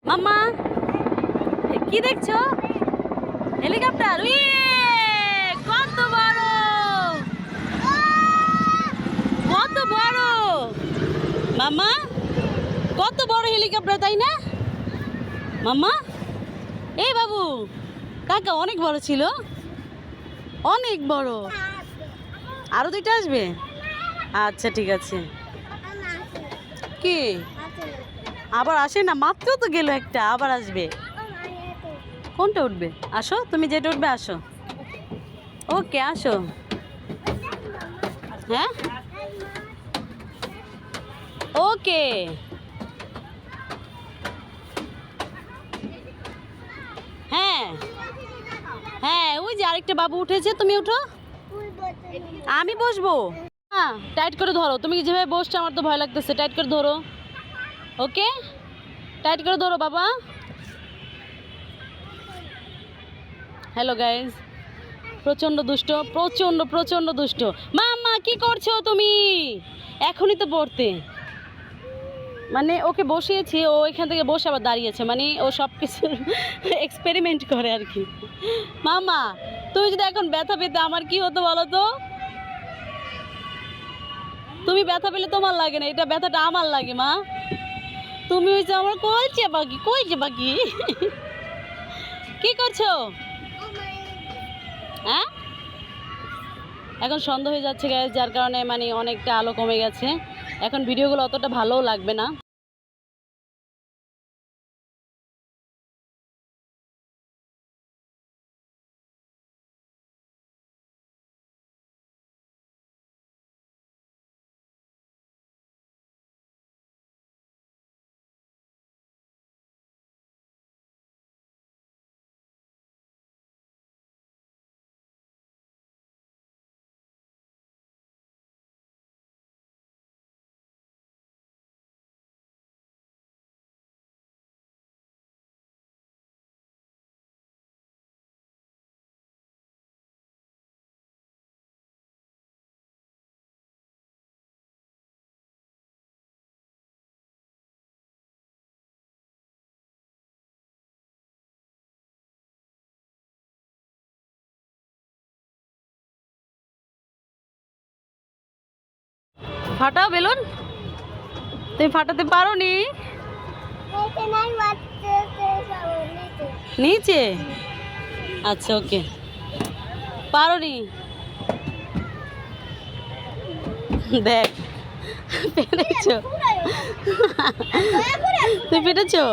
মাম্মা কি দেখছো? হেলিকপ্টার। কত বড়, কত বড় মাম্মা, কত বড় হেলিকপ্টার, তাই না মাম্মা? এই বাবু, কাকা অনেক বড় ছিল, অনেক বড়। আরো দুইটা আসবে? আচ্ছা ঠিক আছে। কি আবার আসে না? মাত্র তো গেল একটা, আবার আসবে। কোনটা উঠবে? আসো, তুমি যেটা উঠবে আসো। ওকে আসো। হ্যাঁ ওকে। হ্যাঁ হ্যাঁ, ওই যে আরেকটা বাবু উঠেছে, তুমি উঠো। আমি বসবো। হ্যাঁ, টাইট করে ধরো। তুমি যেভাবে বসছো আমার তো ভয় লাগতেছে। টাইট করে ধরো। ওকে, টাইট করে ধরো বাবা। হ্যালো গাইজ, প্রচণ্ড দুষ্ট, প্রচণ্ড প্রচণ্ড দুষ্ট। মা কি করছো তুমি? এখনই তো পড়তে, মানে ওকে বসিয়েছি, ও এখান থেকে বসে আবার দাঁড়িয়েছে, মানে ও সব কিছু এক্সপেরিমেন্ট করে আর কি। মামা, তুমি যদি এখন ব্যথা পেতে আমার কি হতো বলো তো? তুমি ব্যথা পেলে তোমার লাগে না, এটা ব্যথাটা আমার লাগে মা। তুমি হয়েছে আমার কইছে বাকি, কইছে বাকি। কি করছো? হ্যাঁ, এখন সন্ধ্যা হয়ে যাচ্ছে গ্যাস, যার কারণে মানে অনেকটা আলো কমে গেছে। এখন ভিডিওগুলো অতটা ভালোও লাগবে না। ফাটাও বেলুন। তুমি ফাটাতে পারো নি? নিচে? আচ্ছা ওকে, পারো নি? দেখ, পেরেছো। তুমি পেরেছো,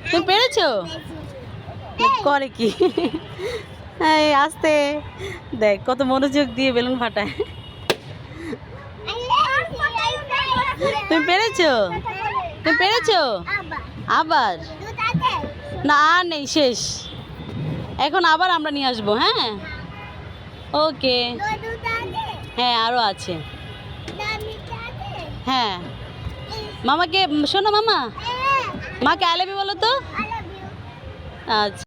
তুমি পেরেছো। করে কি? এই আস্তে, দেখ কত মনোযোগ দিয়ে বেলুন ফাটায়। তুমি পেরেছো, তুমি পেরেছো। আবার না, আর নেই, শেষ। এখন আবার আমরা নিয়ে আসবো। হ্যাঁ ওকে। হ্যাঁ আরও আছে। হ্যাঁ, মামাকে শোনো, মামা মাকে আই লাভ ইউ বলো তো। আচ্ছা।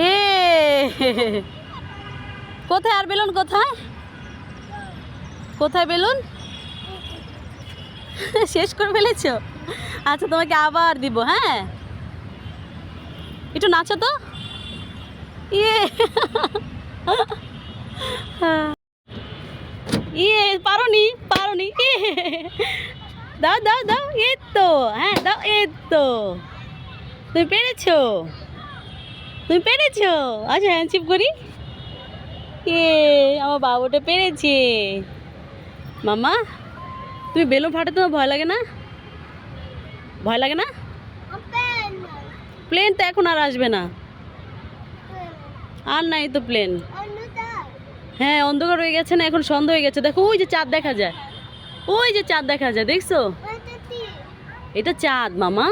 এ কোথায় আর বেলুন কোথায়? কোথায় বেলুন? শেষ করে ফেলেছো? আচ্ছা তোমাকে আবার দিব। হ্যাঁ, একটু নাচো তো। ইয়ে ইয়ে, পারোনি পারোনি। দাও দাও দাও, এই তো। হ্যাঁ দাও, এই তো। তুমি পেরেছো, তুমি পেরেছো। আচ্ছা হ্যান্ডশিপ করি। এ আমার বাবুটা পেরেছে। মামা, তুমি বেলুন ফাটাতে তোমার ভয় লাগে না? ভয় লাগে না? প্লেন তো এখন আর আসবে না, আর নাই তো প্লেন। হ্যাঁ অন্ধকার হয়ে গেছে না, এখন সন্ধ্যা হয়ে গেছে। দেখো ওই যে চাঁদ দেখা যায়, ওই যে চাঁদ দেখা যায়, দেখছো? এটা চাঁদ মামা।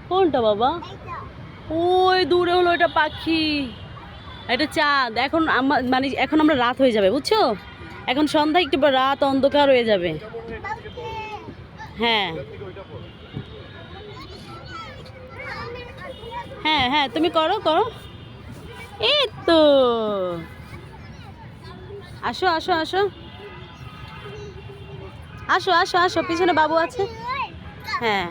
কোনটা বাবা? ওই দূরে হলো এটা পাখি, এটা চাঁদ। এখন মানে এখন আমরা রাত হয়ে যাবে, বুঝছো? এখন সন্ধ্যা, একটু পর রাত, অন্ধকার হয়ে যাবে। হ্যাঁ হ্যাঁ হ্যাঁ, তুমি করো করো। এই তো, আসো আসো আসো আসো আসো আসো, পিছনে বাবু আছে। হ্যাঁ